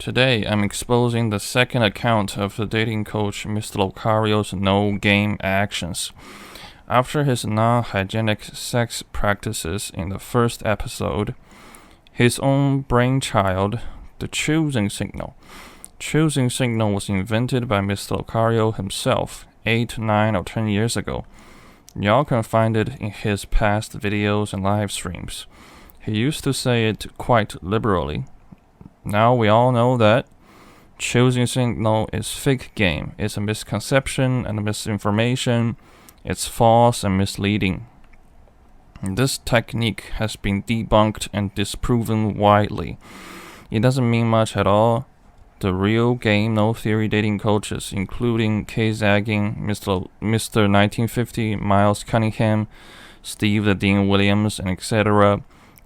Today, I'm exposing the second account of the dating coach Mr.Locario's no-game actions. After his non-hygienic sex practices in the first episode, his own brainchild, the choosing signal. Choosing signal was invented by Mr.Locario himself 8, 9, or 10 years ago. Y'all can find it in his past videos and live streams. He used to say it quite liberally. Now we all know that choosing signal is fake game. It's a misconception and misinformation. It's false and misleading. This technique has been debunked and disproven widely. It doesn't mean much at all. The real game no theory dating coaches, including Kay Zagging, Mr. 1950, Miles Cunningham, Steve the Dean Williams, and etc.,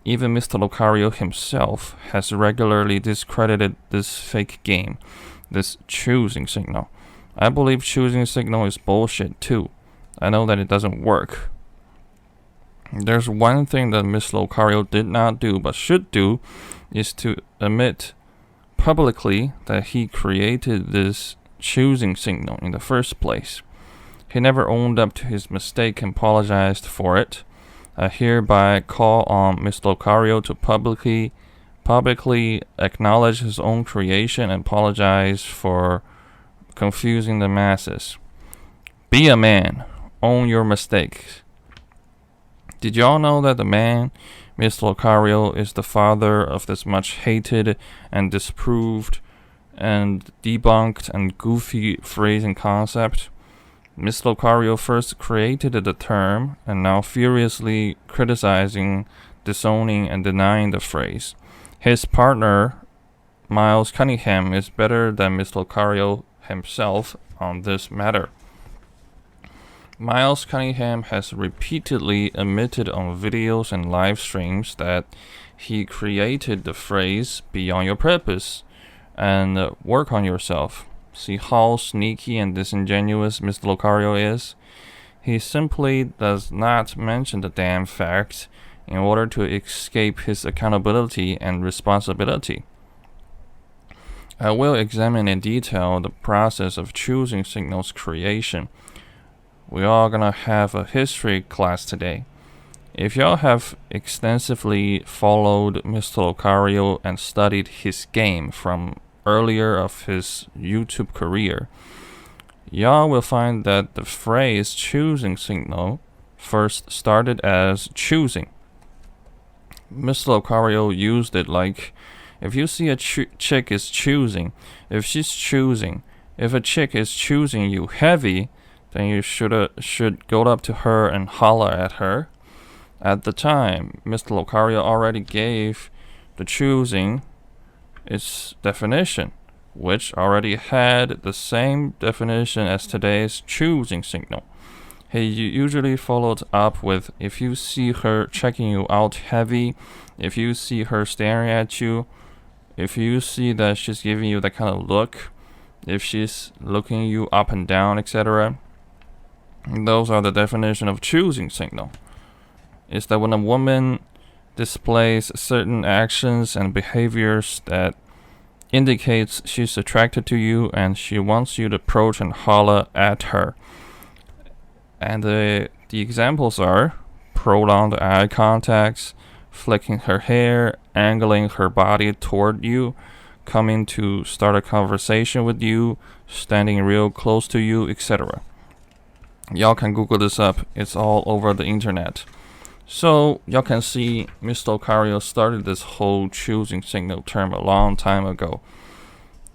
even Mr. Locario himself has regularly discredited this fake game, this choosing signal. I believe choosing signal is bullshit too. I know that it doesn't work. There's one thing that Mr. Locario did not do but should do is to admit publicly that he created this choosing signal in the first place. He never owned up to his mistake and apologized for it. I hereby call on Mr. Locario to publicly acknowledge his own creation and apologize for confusing the masses. Be a man. Own your mistakes. Did y'all know that the man, Mr. Locario, is the father of this much hated and disproved and debunked and goofy phrasing concept? Mr. Locario first created the term and now furiously criticizing, disowning, and denying the phrase. His partner, Miles Cunningham, is better than Mr. Locario himself on this matter. Miles Cunningham has repeatedly admitted on videos and live streams that he created the phrase "be on your purpose" and work on yourself. See how sneaky and disingenuous Mr. Locario is? He simply does not mention the damn fact in order to escape his accountability and responsibility. I will examine in detail the process of choosing signals creation. We are gonna have a history class today. If y'all have extensively followed Mr. Locario and studied his game from earlier of his YouTube career, y'all will find that the phrase choosing signal first started as choosing. Mr. Locario used it like, if you see a chick is choosing, if she's choosing, if a chick is choosing you heavy, then you should go up to her and holler at her. At the time, Mr. Locario already gave the choosing its definition, which already had the same definition as today's choosing signal. He usually followed up with, if you see her checking you out heavy, if you see her staring at you, if you see that she's giving you that kind of look, if she's looking you up and down, etc. Those are the definition of choosing signal. Is that when a woman displays certain actions and behaviors that indicates she's attracted to you and she wants you to approach and holler at her. And the examples are prolonged eye contacts, flicking her hair, angling her body toward you, coming to start a conversation with you, standing real close to you, etc. Y'all can Google this up. It's all over the internet. So y'all can see Mr. Locario started this whole choosing signal term a long time ago.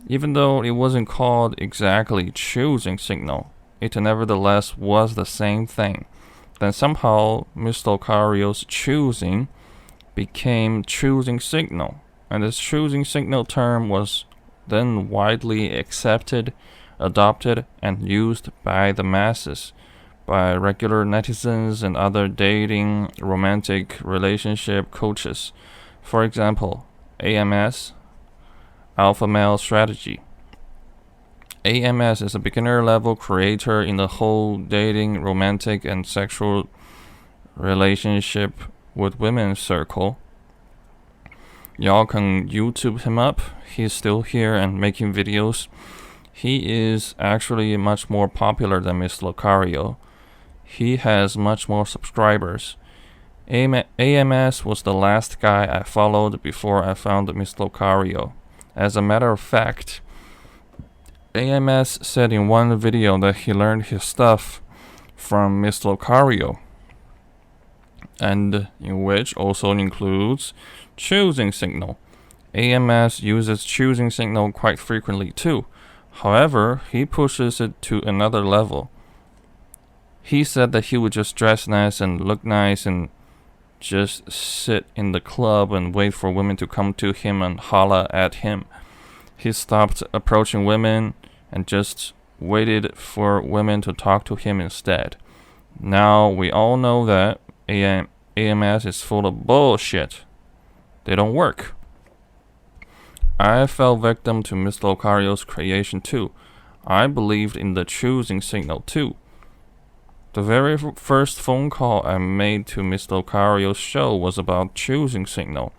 Even though it wasn't called exactly choosing signal, it nevertheless was the same thing. Then somehow Mr. Locario's choosing became choosing signal, and this choosing signal term was then widely accepted, adopted, and used by the masses, by regular netizens and other dating, romantic relationship coaches. For example, AMS, Alpha Male Strategy. AMS is a beginner level creator in the whole dating, romantic, and sexual relationship with women circle. Y'all can YouTube him up. He's still here and making videos. He is actually much more popular than Mr.Locario. He has much more subscribers. AMS was the last guy I followed before I found Mr.Locario. As a matter of fact, AMS said in one video that he learned his stuff from Mr.Locario, and in which also includes choosing signal. AMS uses choosing signal quite frequently too. However, he pushes it to another level. He said that he would just dress nice and look nice and just sit in the club and wait for women to come to him and holla at him. He stopped approaching women and just waited for women to talk to him instead. Now we all know that AMS is full of bullshit. They don't work. I fell victim to Mr.Locario's creation too. I believed in the choosing signal too. The very first phone call I made to Mr.Locario's show was about choosing signal.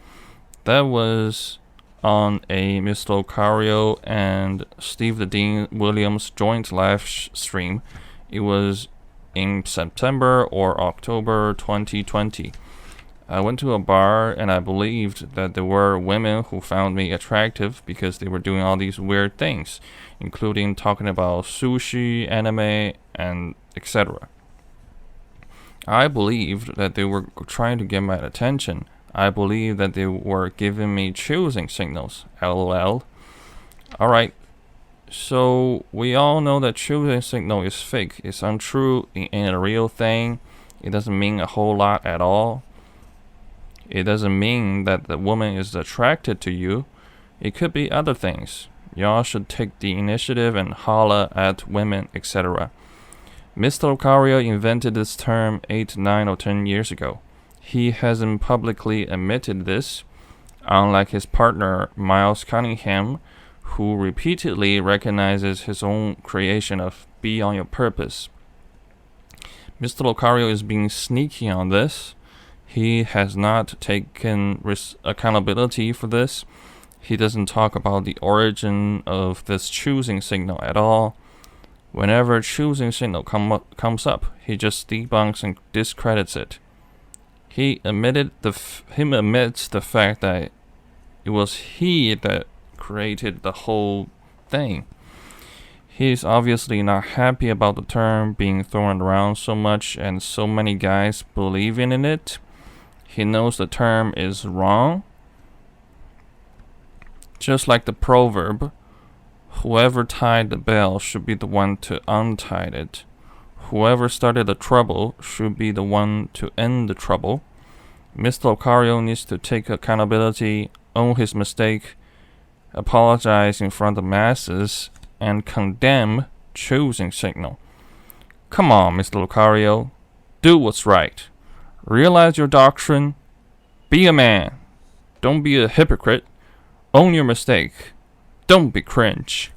That was on a Mr.Locario and Steve the Dean Williams joint live stream. It was in September or October 2020. I went to a bar and I believed that there were women who found me attractive because they were doing all these weird things, including talking about sushi, anime, and etc. I believed that they were trying to get my attention. I believed that they were giving me choosing signals. LOL. Alright, so we all know that choosing signal is fake. It's untrue. It ain't a real thing. It doesn't mean a whole lot at all. It doesn't mean that the woman is attracted to you. It could be other things. Y'all should take the initiative and holla at women, etc. Mr.Locario invented this term 8, 9, or 10 years ago. He hasn't publicly admitted this, unlike his partner Miles Cunningham, who repeatedly recognizes his own creation of be on your purpose. Mr.Locario is being sneaky on this. He has not taken accountability for this. He doesn't talk about the origin of this choosing signal at all. Whenever choosing signal comes up, he just debunks and discredits it. He admits the fact that it was he that created the whole thing. He's obviously not happy about the term being thrown around so much and so many guys believing in it. He knows the term is wrong. Just like the proverb, whoever tied the bell should be the one to untie it. Whoever started the trouble should be the one to end the trouble. Mr.Locario needs to take accountability, own his mistake, apologize in front of the masses, and condemn choosing signal. Come on, Mr.Locario. Do what's right. Realize your doctrine. Be a man. Don't be a hypocrite. Own your mistake. Don't be cringe.